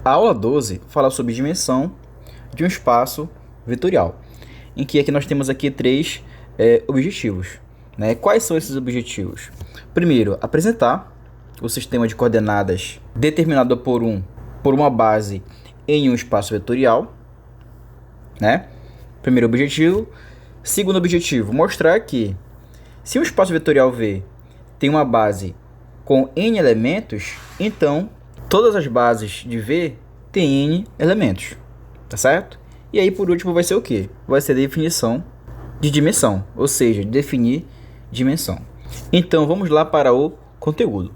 A aula 12 fala sobre dimensão de um espaço vetorial, em que aqui nós temos aqui três objetivos, né? Quais são esses objetivos? Primeiro, apresentar o sistema de coordenadas determinado por uma base em um espaço vetorial, né? Primeiro objetivo. Segundo objetivo, mostrar que se o espaço vetorial V tem uma base com n elementos, então todas as bases de V têm n elementos, tá certo? E aí por último vai ser o quê? Vai ser a definição de dimensão, ou seja, definir dimensão. Então vamos lá para o conteúdo.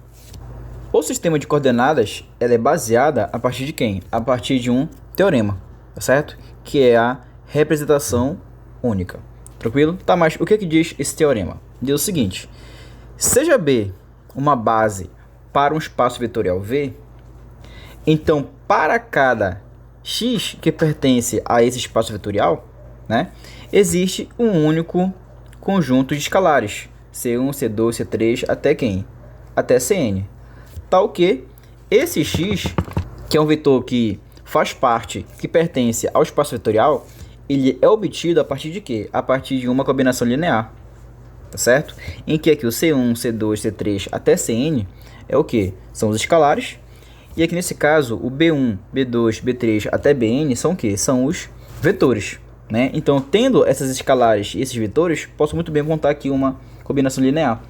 O sistema de coordenadas ela é baseada a partir de quem? A partir de um teorema, tá certo? Que é a representação única. Tranquilo? Tá, mas o que diz esse teorema? Diz o seguinte: seja B uma base para um espaço vetorial V, então para cada x que pertence a esse espaço vetorial, né, existe um único conjunto de escalares, C1, C2, C3, até quem? Até Cn. Tal que esse x, que é um vetor que faz parte, que pertence ao espaço vetorial, ele é obtido a partir de quê? A partir de uma combinação linear, tá certo? Em que aqui o C1, C2, C3 até Cn é o que? São os escalares. E aqui nesse caso o B1, B2, B3 até Bn são o que? São os vetores, né? Então, tendo essas escalares e esses vetores, posso muito bem contar aqui uma combinação linear.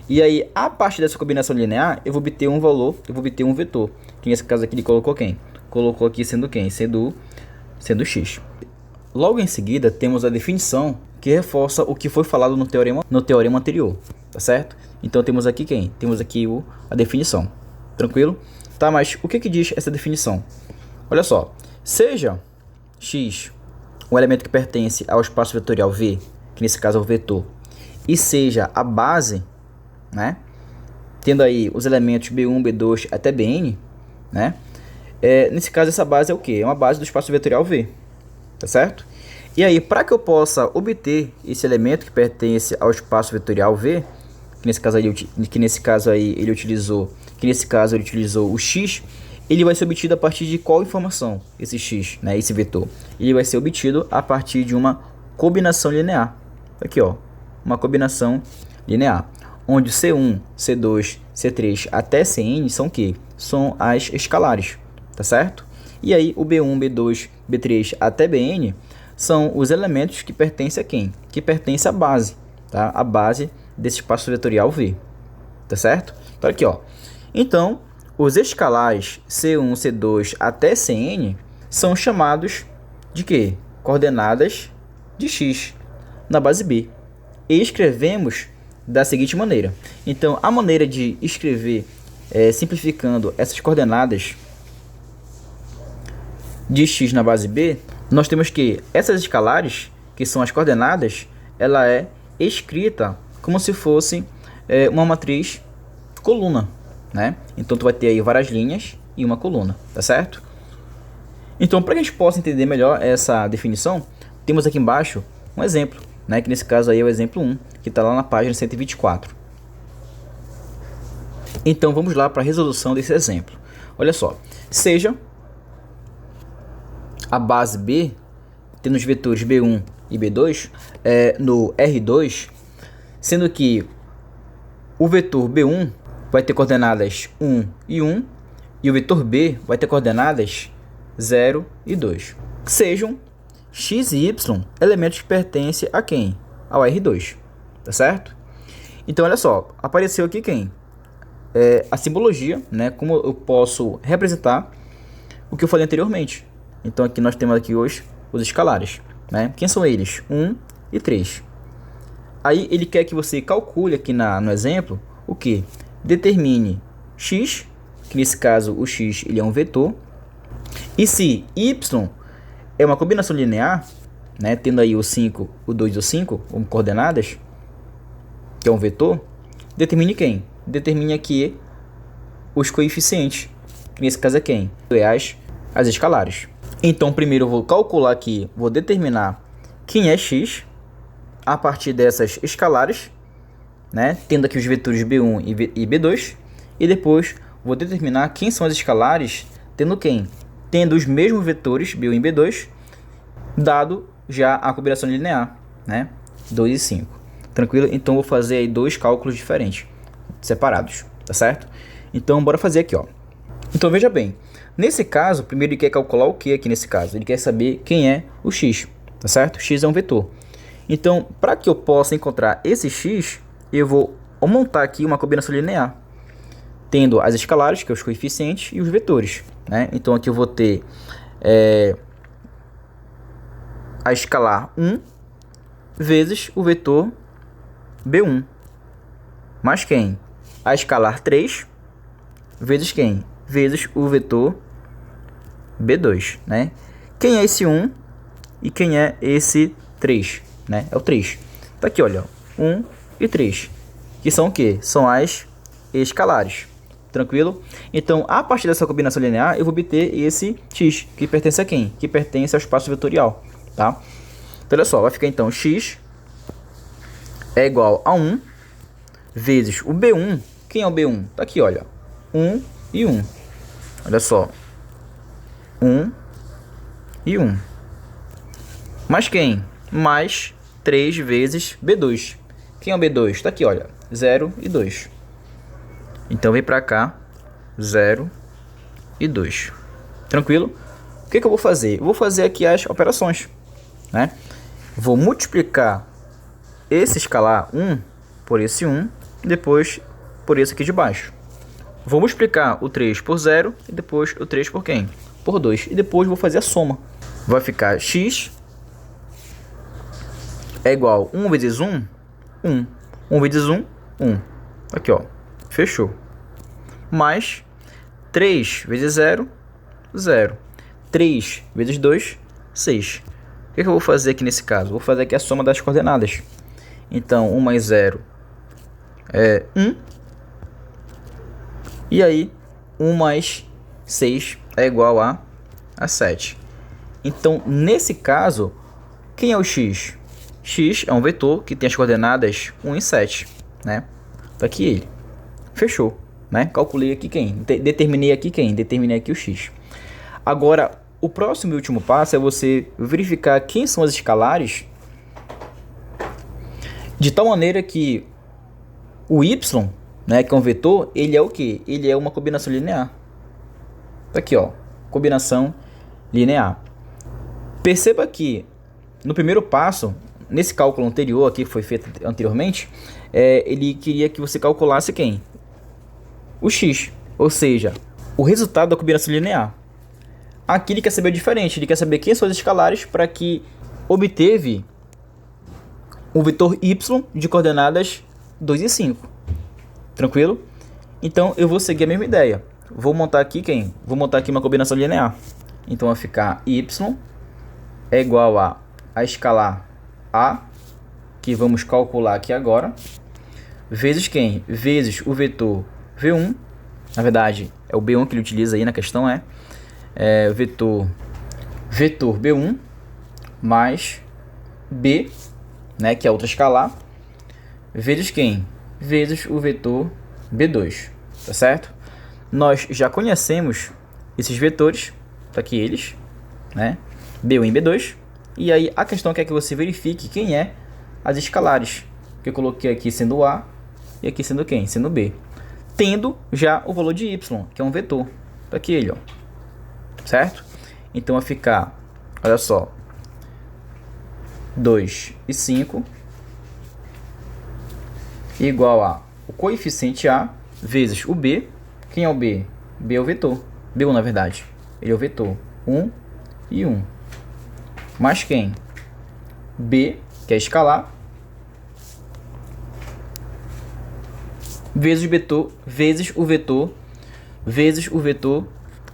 E aí, a partir dessa combinação linear, eu vou obter um valor, eu vou obter um vetor. Que nesse caso aqui ele colocou quem? Colocou aqui sendo quem? Sendo x. Logo em seguida, temos a definição que reforça o que foi falado no teorema anterior, tá certo? Então, temos aqui quem? Temos aqui a definição. Tranquilo? Tá, mas o que diz essa definição? Olha só, seja x um elemento que pertence ao espaço vetorial V, que nesse caso é o vetor, e seja a base, né, tendo aí os elementos B1, B2 até Bn, né, nesse caso essa base é o que? É uma base do espaço vetorial V, tá certo? E aí, para que eu possa obter esse elemento que pertence ao espaço vetorial V, que nesse caso aí ele utilizou o x, ele vai ser obtido a partir de qual informação? Esse x, né, esse vetor. Ele vai ser obtido a partir de uma combinação linear. Aqui, ó, uma combinação linear, onde C1, C2, C3 até Cn são o quê? São as escalares, tá certo? E aí o B1, B2, B3 até Bn são os elementos que pertencem a quem? Que pertencem à base, tá? A base desse espaço vetorial V, tá certo? Então aqui, ó. Então, os escalares C1, C2 até Cn são chamados de quê? Coordenadas de x na base B. E escrevemos da seguinte maneira. Então, a maneira de escrever, simplificando essas coordenadas de x na base B, nós temos que essas escalares, que são as coordenadas, ela é escrita como se fosse uma matriz coluna, né? Então, tu vai ter aí várias linhas e uma coluna, tá certo? Então, para que a gente possa entender melhor essa definição, temos aqui embaixo um exemplo, né? Que nesse caso aí é o exemplo 1, que está lá na página 124. Então, vamos lá para a resolução desse exemplo. Olha só, seja a base B, tendo os vetores B1 e B2, no R2, sendo que o vetor B1 vai ter coordenadas 1 e 1, e o vetor B vai ter coordenadas 0 e 2. Sejam x e y elementos que pertencem a quem? Ao R2, tá certo? Então, olha só, apareceu aqui quem? A simbologia, né? Como eu posso representar o que eu falei anteriormente. Então, aqui nós temos aqui os escalares, né? Quem são eles? 1 e 3. Aí, ele quer que você calcule aqui no exemplo o que? Determine x, que nesse caso o x ele é um vetor, e se y é uma combinação linear, né, tendo aí o 5, o 2 e o 5 como coordenadas, que é um vetor, determine quem? Determine aqui os coeficientes, que nesse caso é quem? As escalares. Então, primeiro eu vou calcular aqui, vou determinar quem é x a partir dessas escalares, né, tendo aqui os vetores B1 e B2, e depois vou determinar quem são as escalares, tendo quem? tendo os mesmos vetores, B1 e B2, dado já a combinação linear, né? 2 e 5. Tranquilo? Então, vou fazer aí dois cálculos diferentes, separados, tá certo? Então, bora fazer aqui, ó. Então, veja bem. Nesse caso, primeiro ele quer calcular o que aqui nesse caso? Ele quer saber quem é o x, tá certo? X é um vetor. Então, para que eu possa encontrar esse x, eu vou montar aqui uma combinação linear, tendo as escalares, que é os coeficientes, e os vetores, né? Então, aqui eu vou ter a escalar 1 vezes o vetor B1, mais quem? A escalar 3 vezes quem? Vezes o vetor B2, né? Quem é esse 1 e quem é esse 3, né? É o 3. Tá aqui, olha, 1 e 3, que são o quê? São as escalares. Tranquilo? Então, a partir dessa combinação linear, eu vou obter esse x, que pertence a quem? Que pertence ao espaço vetorial, tá? Então, olha só, vai ficar então x é igual a 1 vezes o B1. Quem é o B1? Tá aqui, olha, 1 e 1. Olha só, 1 e 1. Mais quem? Mais 3 vezes B2. Quem é o B2? Tá aqui, olha, 0 e 2. Então, vem pra cá, 0 e 2. Tranquilo? O que eu vou fazer? Eu vou fazer aqui as operações, né? Vou multiplicar esse escalar 1 por esse 1, e depois por esse aqui de baixo. Vou multiplicar o 3 por 0, e depois o 3 por quem? Por 2. E depois vou fazer a soma. Vai ficar x é igual a 1 vezes 1, 1. 1 vezes 1, 1. Aqui, ó. Fechou. Mais 3 vezes 0, 0. 3 vezes 2, 6. O que eu vou fazer aqui nesse caso? Vou fazer aqui a soma das coordenadas. Então, 1 mais 0 é 1. E aí, 1 mais 6 é igual a 7. Então, nesse caso, quem é o x? X é um vetor que tem as coordenadas 1 e 7, né? Tá aqui ele. Fechou, né? Calculei aqui quem? Determinei aqui quem? Determinei aqui o x. Agora, o próximo e último passo é você verificar quem são as escalares, de tal maneira que o y, né, que é um vetor, ele é o quê? Ele é uma combinação linear. Tá aqui, ó, combinação linear. Perceba que no primeiro passo, nesse cálculo anterior aqui que foi feito anteriormente, ele queria que você calculasse quem? O x, ou seja, o resultado da combinação linear. Aqui ele quer saber o diferente, ele quer saber quem são as escalares para que obteve um vetor y de coordenadas 2 e 5. Tranquilo? Então, eu vou seguir a mesma ideia. Vou montar aqui quem? Vou montar aqui uma combinação linear. Então, vai ficar y é igual a escalar a, que vamos calcular aqui agora, vezes quem? Vezes o vetor v1. Na verdade, é o b1 que ele utiliza aí na questão, vetor b1 mais b, né, que é outra escalar, vezes quem? Vezes o vetor b2, tá certo? Nós já conhecemos esses vetores, tá aqui eles, né, b1 e b2, e aí a questão quer que você verifique quem é as escalares, que eu coloquei aqui sendo a e aqui sendo quem? Sendo b, tendo já o valor de y, que é um vetor, tá aqui ele, ó, certo? Então vai ficar, olha só, 2 e 5 igual a o coeficiente a vezes o b. Quem é o b? B é o vetor, b1 na verdade, ele é o vetor 1 e 1, mais quem? B, que é escalar, vezes o vetor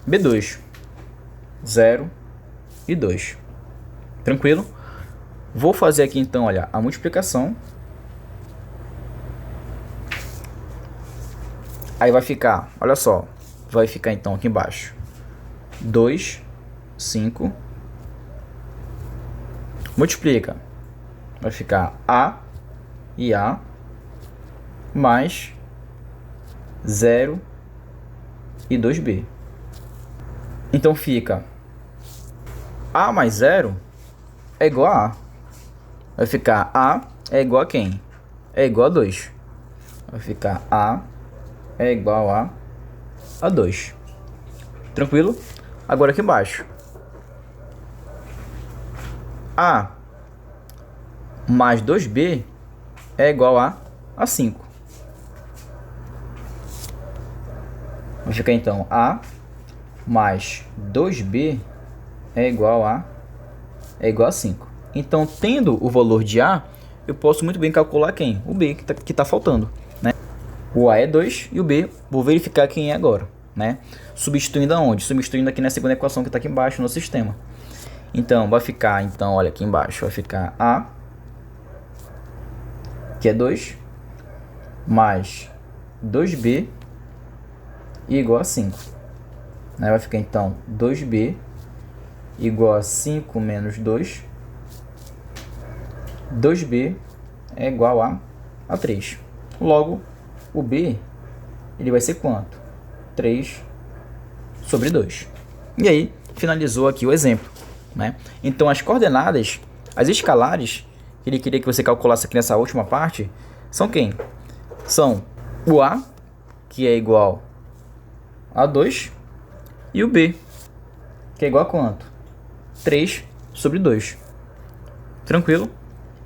b2, 0 e 2. Tranquilo? Vou fazer aqui então, olha, a multiplicação. Aí vai ficar, olha só, vai ficar então aqui embaixo 2, 5, multiplica, vai ficar a e a, mais 0 e 2b. Então fica A mais 0 é igual a A. Vai ficar A é igual a quem? É igual a 2. Vai ficar A é igual a 2. Tranquilo? Agora aqui embaixo. A mais 2B é igual a 5. Vai ficar então A mais 2B é igual a 5. Então, tendo o valor de A, eu posso muito bem calcular quem? O B que tá faltando, né? O A é 2 e o B, vou verificar quem é agora, né? Substituindo aonde? Substituindo aqui na segunda equação que está aqui embaixo no sistema. Então, vai ficar, então, olha aqui embaixo, vai ficar A, que é 2, mais 2B igual a 5. Né? Vai ficar, então, 2B igual a 5 menos 2. 2B é igual a 3. Logo, o B ele vai ser quanto? 3 sobre 2. E aí, finalizou aqui o exemplo, né? Então, as coordenadas, as escalares, que ele queria que você calculasse aqui nessa última parte, são quem? São o A, que é igual a 2, e o B, que é igual a quanto? 3 sobre 2. Tranquilo?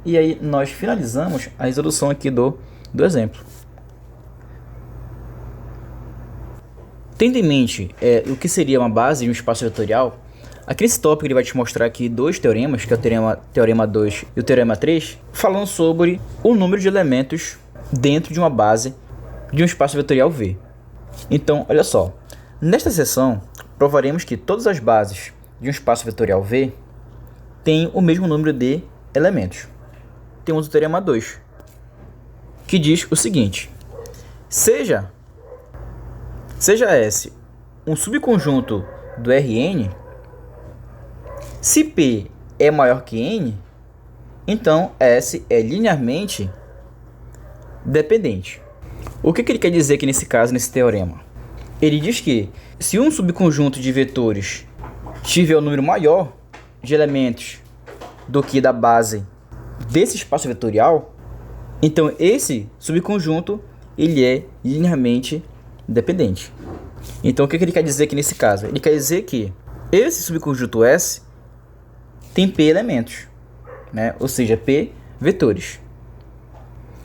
E aí, nós finalizamos a resolução aqui do exemplo. Tendo em mente o que seria uma base de um espaço vetorial, aqui nesse tópico ele vai te mostrar aqui dois teoremas, que é o teorema 2 e o teorema 3, falando sobre o número de elementos dentro de uma base de um espaço vetorial V. Então, olha só, nesta seção provaremos que todas as bases de um espaço vetorial V têm o mesmo número de elementos. Temos o teorema 2, que diz o seguinte: seja S um subconjunto do Rn, se P é maior que N, então S é linearmente dependente. O que ele quer dizer aqui nesse caso, nesse teorema? Ele diz que se um subconjunto de vetores tiver um número maior de elementos do que da base desse espaço vetorial, então esse subconjunto ele é linearmente dependente. Então o que ele quer dizer aqui nesse caso? Ele quer dizer que esse subconjunto S tem P elementos, né? Ou seja, P vetores.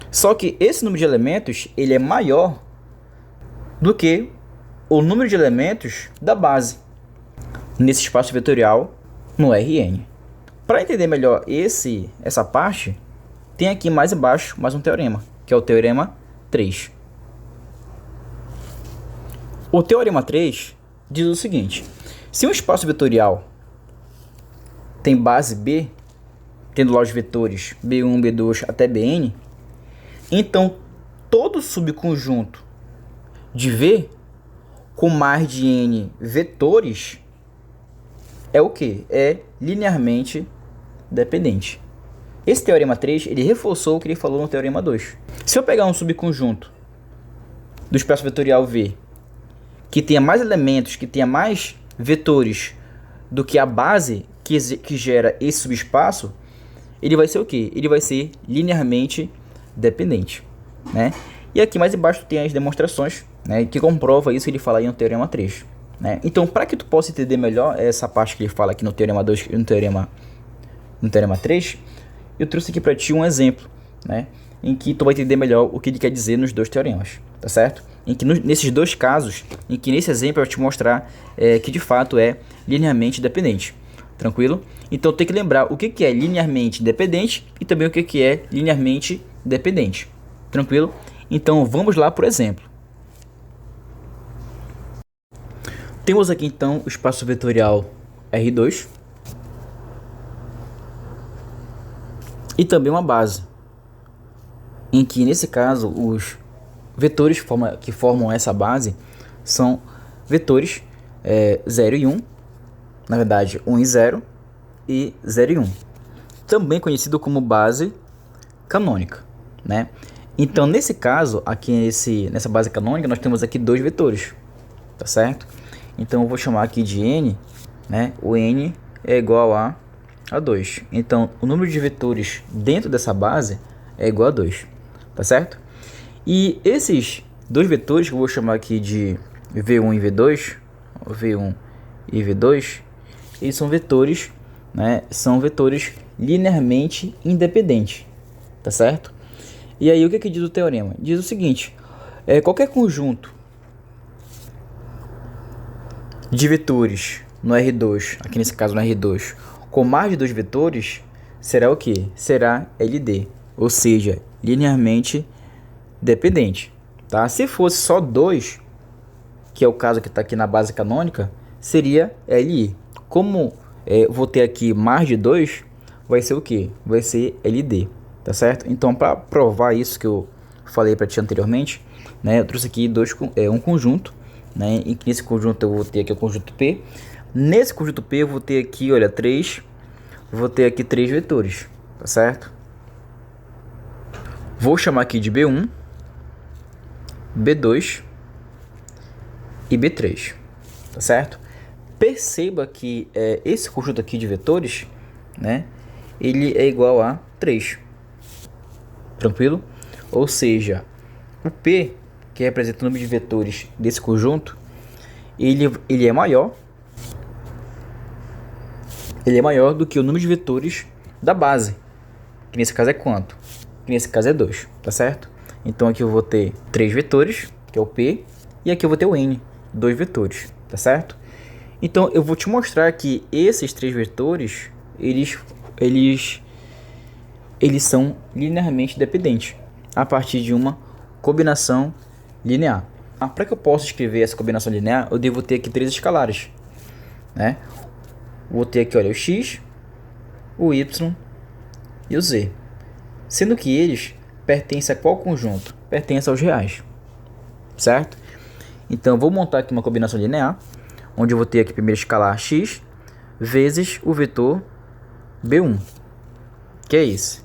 Só que esse número de elementos ele é maior do que o número de elementos da base nesse espaço vetorial no Rn. Para entender melhor essa parte, tem aqui mais embaixo mais um teorema, que é o teorema 3. O teorema 3 diz o seguinte: se um espaço vetorial tem base B, tendo lá os vetores B1, B2 até Bn, então todo subconjunto de V com mais de N vetores é o que? É linearmente dependente. Esse teorema 3 ele reforçou o que ele falou no teorema 2. Se eu pegar um subconjunto do espaço vetorial V que tenha mais elementos, que tenha mais vetores do que a base que gera esse subespaço, ele vai ser o que? Ele vai ser linearmente dependente, né? E aqui mais embaixo tem as demonstrações, né, que comprova isso que ele fala aí no teorema 3, né? Então, para que tu possa entender melhor essa parte que ele fala aqui no teorema 2 e no teorema 3, eu trouxe aqui para ti um exemplo, né, em que tu vai entender melhor o que ele quer dizer nos dois teoremas, tá certo? Em que nesses dois casos, em que nesse exemplo eu vou te mostrar que de fato é linearmente dependente. Tranquilo? Então tem que lembrar o que é linearmente dependente e também o que é linearmente dependente. Tranquilo? Então vamos lá por exemplo. Temos aqui então o espaço vetorial R2 e também uma base, em que nesse caso os vetores que formam essa base são vetores 0 e 1, na verdade 1 e 0 e 0 e 1, também conhecido como base canônica, né? Então nesse caso, aqui nessa base canônica, nós temos aqui dois vetores, tá certo? Então eu vou chamar aqui de n, né? O n é igual a 2. Então o número de vetores dentro dessa base é igual a 2, tá certo? E esses dois vetores que eu vou chamar aqui de V1 e V2, V1 e V2, eles são vetores, né? São vetores linearmente independentes, tá certo? E aí o que diz o teorema? Diz o seguinte: qualquer conjunto de vetores no R2, aqui nesse caso no R2, com mais de 2 vetores, será o que? Será LD, ou seja, linearmente dependente, tá? Se fosse só 2, que é o caso que está aqui na base canônica, seria LI. Como vou ter aqui mais de 2, vai ser o que? Vai ser LD, tá certo? Então, para provar isso que eu falei para ti anteriormente, né, eu trouxe aqui um conjunto, né, e nesse conjunto eu vou ter aqui o conjunto P. Nesse conjunto P eu vou ter aqui, olha, 3, vou ter aqui 3 vetores, tá certo? Vou chamar aqui de B1, B2 e B3, tá certo? Perceba que esse conjunto aqui de vetores, né, ele é igual a 3, tranquilo? Ou seja, o P, que representa o número de vetores desse conjunto, ele é maior do que o número de vetores da base, que nesse caso é quanto? Que nesse caso é 2, tá certo? Então aqui eu vou ter 3 vetores, que é o P, e aqui eu vou ter o N, 2 vetores, tá certo? Então eu vou te mostrar que esses 3 vetores, eles são linearmente dependentes a partir de uma combinação linear. Para que eu possa escrever essa combinação linear, eu devo ter aqui 3 escalares, né? Vou ter aqui, olha, o x, o y e o z, sendo que eles pertencem a qual conjunto? Pertencem aos reais, certo? Então, eu vou montar aqui uma combinação linear, onde eu vou ter aqui primeiro escalar x vezes o vetor b1, que é esse,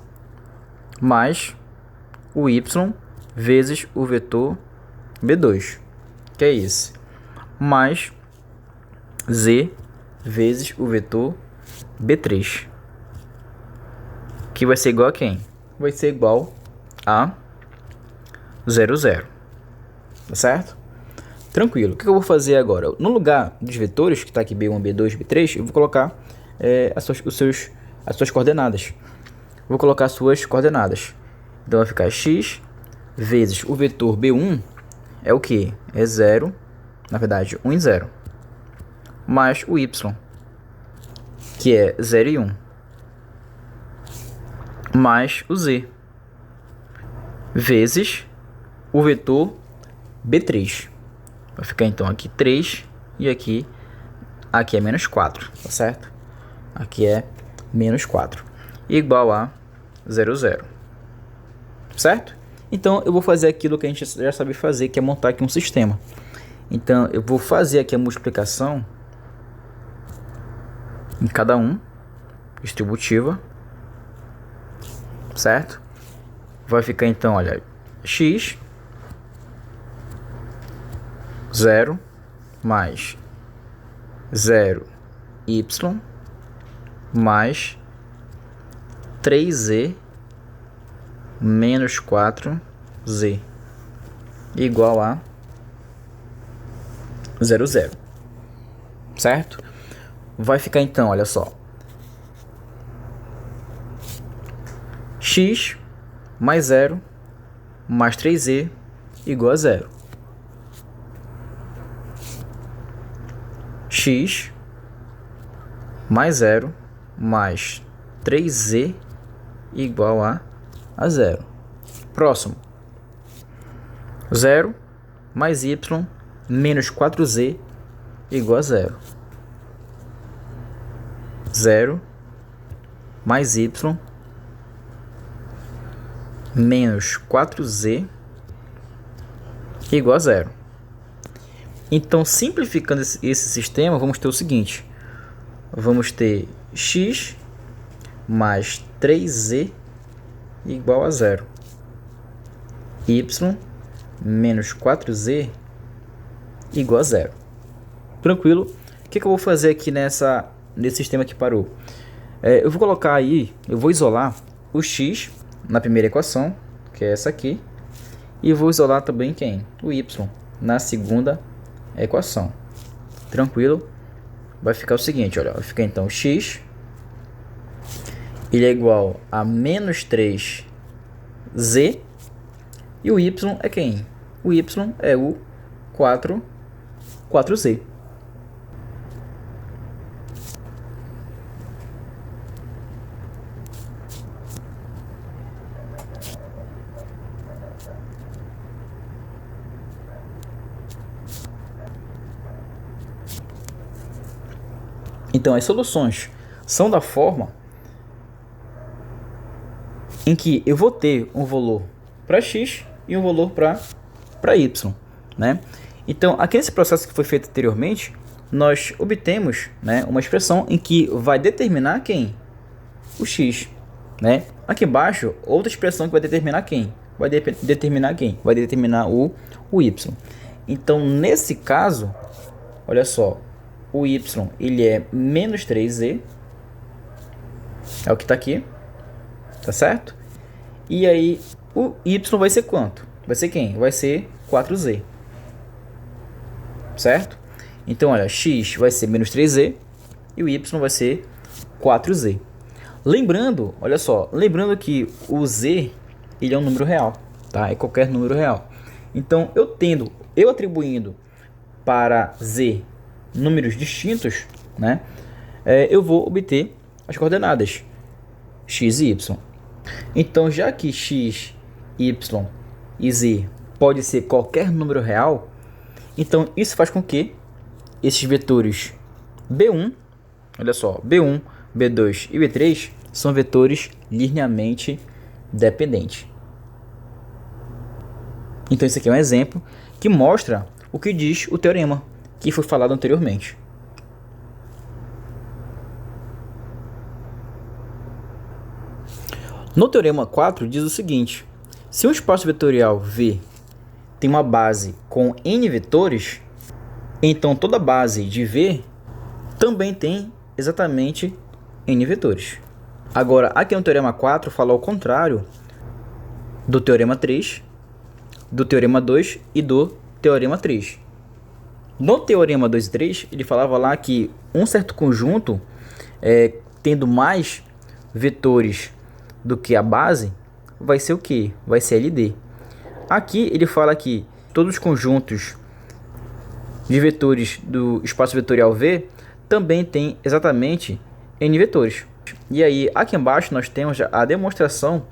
mais o y vezes o vetor b2, que é esse, mais z vezes o vetor b3, que vai ser igual a quem? Vai ser igual a 0, 0, tá certo? Tranquilo. O que eu vou fazer agora? No lugar dos vetores, que está aqui b1, b2, b3, eu vou colocar as suas coordenadas. Vou colocar as suas coordenadas. Então vai ficar x vezes o vetor b1 é o que? É 0, na verdade 1 e 0, mais o y, que é 0 e 1, mais o z, vezes o vetor b3. Vai ficar então aqui 3 e aqui é menos 4, tá certo? Aqui é menos 4, igual a 0, 0, certo? Então eu vou fazer aquilo que a gente já sabe fazer, que é montar aqui um sistema. Então eu vou fazer aqui a multiplicação em cada um, distributiva, certo? Vai ficar então, olha, x 0 mais 0 y mais 3z menos 4z igual a 0, 0, certo? Vai ficar então, olha só, x mais 0 mais 3z igual a 0. X mais 0 mais 3z igual a 0. Próximo. 0 mais y menos 4z igual a 0. 0 mais y menos 4z igual a 0. Então, simplificando esse sistema, vamos ter o seguinte. Vamos ter x mais 3z igual a 0. Y menos 4z igual a 0. Tranquilo? O que eu vou fazer aqui nesse sistema que parou? Eu vou colocar aí, eu vou isolar o x na primeira equação, que é essa aqui, e vou isolar também quem? O y na segunda equação. Tranquilo? Vai ficar o seguinte, olha, vai ficar então x, ele é igual a menos 3z, e o y é quem? O y é o 4z. Então, as soluções são da forma em que eu vou ter um valor para x e um valor para y, né? Então, aqui nesse processo que foi feito anteriormente, nós obtemos, né, uma expressão em que vai determinar quem? O x, né? Aqui embaixo, outra expressão que vai determinar quem? Vai determinar quem? Vai determinar o y. Então, nesse caso, olha só, o y ele é menos 3z, é o que está aqui, tá certo? E aí o y vai ser quanto? Vai ser quem? Vai ser 4z, certo? Então olha, x vai ser menos 3z e o y vai ser 4z. Lembrando, olha só, lembrando que o z ele é um número real, tá? É qualquer número real. Então eu atribuindo para z números distintos, né, eu vou obter as coordenadas x e y. Então, já que x, y e z pode ser qualquer número real, então isso faz com que esses vetores B1, olha só, B1, B2 e B3 são vetores linearmente dependentes. Então, esse aqui é um exemplo que mostra o que diz o teorema que foi falado anteriormente. No teorema 4 diz o seguinte: se um espaço vetorial V tem uma base com n vetores, então toda base de V também tem exatamente n vetores. Agora, aqui no teorema 4 fala ao contrário do teorema 3, do teorema 2 e do teorema 3. No teorema 2 e 3, ele falava lá que um certo conjunto, tendo mais vetores do que a base, vai ser o que? Vai ser LD. Aqui ele fala que todos os conjuntos de vetores do espaço vetorial V também tem exatamente n vetores. E aí, aqui embaixo nós temos a demonstração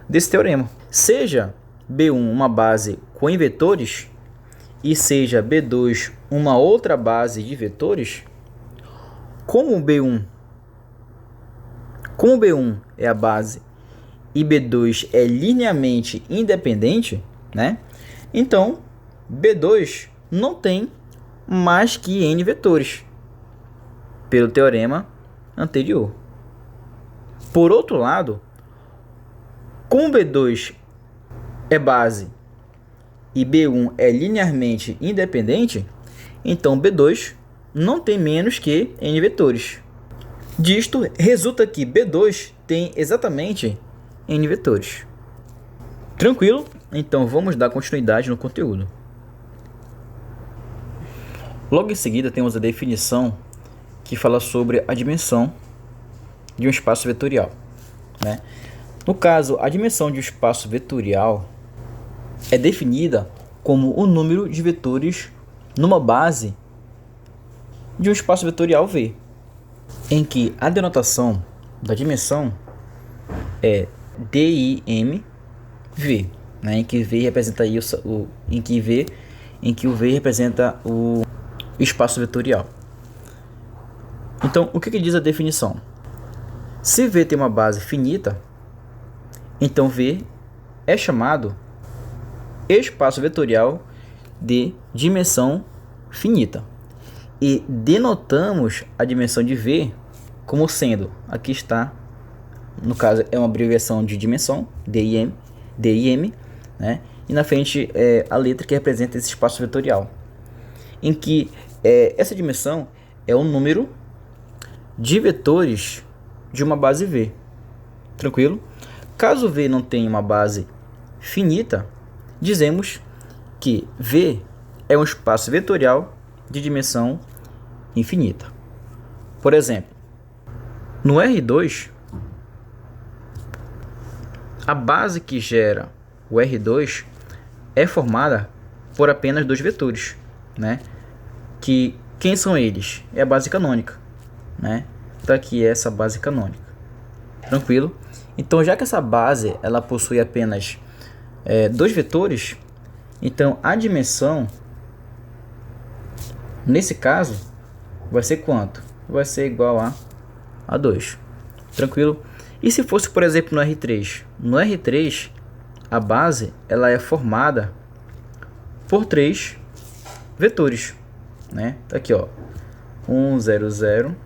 desse teorema. Seja B1 uma base com n vetores, e seja B2 uma outra base de vetores, como B1 é a base e B2 é linearmente independente, né? Então, B2 não tem mais que n vetores, pelo teorema anterior. Por outro lado, como B2 é base e B1 é linearmente independente, então B2 não tem menos que n vetores. Disto resulta que B2 tem exatamente n vetores. Tranquilo? Então vamos dar continuidade no conteúdo. Logo em seguida temos a definição que fala sobre a dimensão de um espaço vetorial, né? No caso, a dimensão de um espaço vetorial é definida como o número de vetores numa base de um espaço vetorial V, em que a denotação da dimensão é DIMV, né? Em que V representa aí em que o V representa o espaço vetorial. Então, o que diz a definição? Se V tem uma base finita, então V é chamado espaço vetorial de dimensão finita. E denotamos a dimensão de V como sendo, aqui está, no caso é uma abreviação de dimensão, DIM, né? E na frente é a letra que representa esse espaço vetorial, em que essa dimensão é o número de vetores de uma base V. Tranquilo? Caso V não tenha uma base finita, dizemos que V é um espaço vetorial de dimensão infinita. Por exemplo, no R2, a base que gera o R2 é formada por apenas dois vetores, né? Quem são eles? É a base canônica, né? Então aqui é essa base canônica. Tranquilo? Então, já que essa base ela possui apenas dois vetores, então a dimensão, nesse caso, vai ser quanto? Vai ser igual a 2. Tranquilo? E se fosse, por exemplo, no R3? No R3, a base ela é formada por três vetores, né? Tá aqui, ó. 1, 0, 0,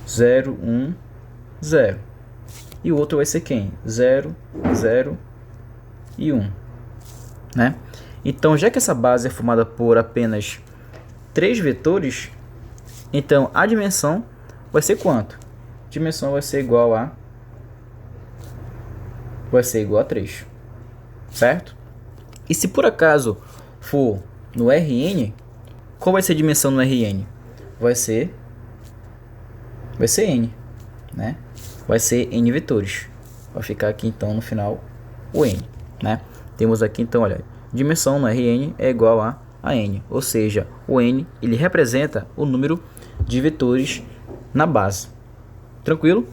0, 1, 0. E o outro vai ser quem? 0, 0 e 1, né? Então, já que essa base é formada por apenas três vetores, então a dimensão vai ser quanto? A dimensão vai ser igual a 3, certo? E se por acaso for no Rn, qual vai ser a dimensão no Rn? Vai ser n, né? Vai ser n vetores. Vai ficar aqui então no final o n, né? Temos aqui então, olha, dimensão no Rn é igual a n, ou seja, o n ele representa o número de vetores na base. Tranquilo?